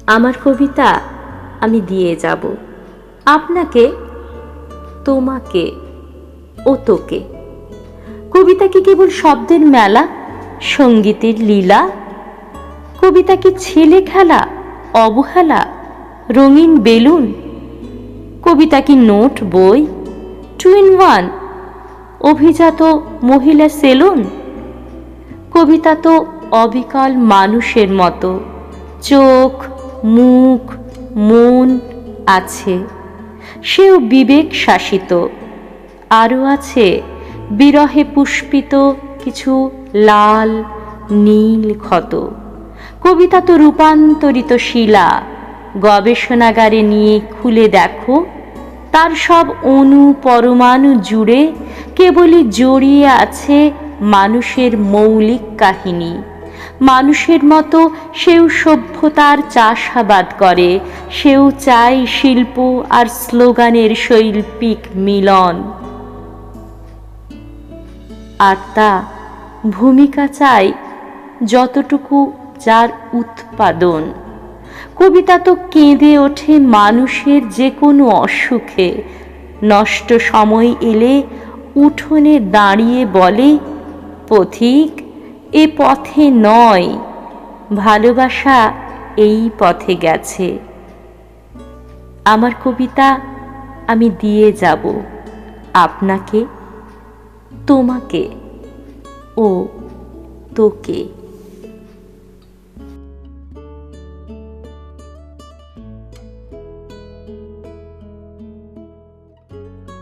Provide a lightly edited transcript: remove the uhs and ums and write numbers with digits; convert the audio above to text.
আমার কবিতা আমি দিয়ে যাব আপনাকে, তোমাকে ও তোকে। কবিতা কি কেবল শব্দের মেলা, সঙ্গীতের লীলা? কবিতা কি ছেলে খেলা, অবহেলা, রঙিন বেলুন? কবিতা কি নোট বই, 2 in 1, অভিজাত মহিলা সেলুন? কবিতা তো অবিকল মানুষের মতো, চোখ, মুখ, মন আছে, সেও বিবেক শাসিত। আরও আছে বিরহে পুষ্পিত কিছু লাল নীল ক্ষত। কবিতা তো রূপান্তরিত শিলা, গবেষণাগারে নিয়ে খুলে দেখো, তার সব অণু পরমাণু জুড়ে কেবলই জড়িয়ে আছে মানুষের মৌলিক কাহিনী। মানুষের মতো সেও সভ্যতার চাষাবাদ করে, সেও চায় শিল্প আর স্লোগানের শৈল্পিক মিলন। আর তা ভূমিকা চাই যতটুকু যার উৎপাদন। কবিতা তো কেঁদে ওঠে মানুষের যে কোনো অসুখে, নষ্ট সময় এলে উঠোনে দাঁড়িয়ে বলে, পথিক এ পথে নয়, ভালোবাসা এই পথে গেছে। আমার কবিতা আমি দিয়ে যাব আপনাকে, তোমাকে ও তোকে।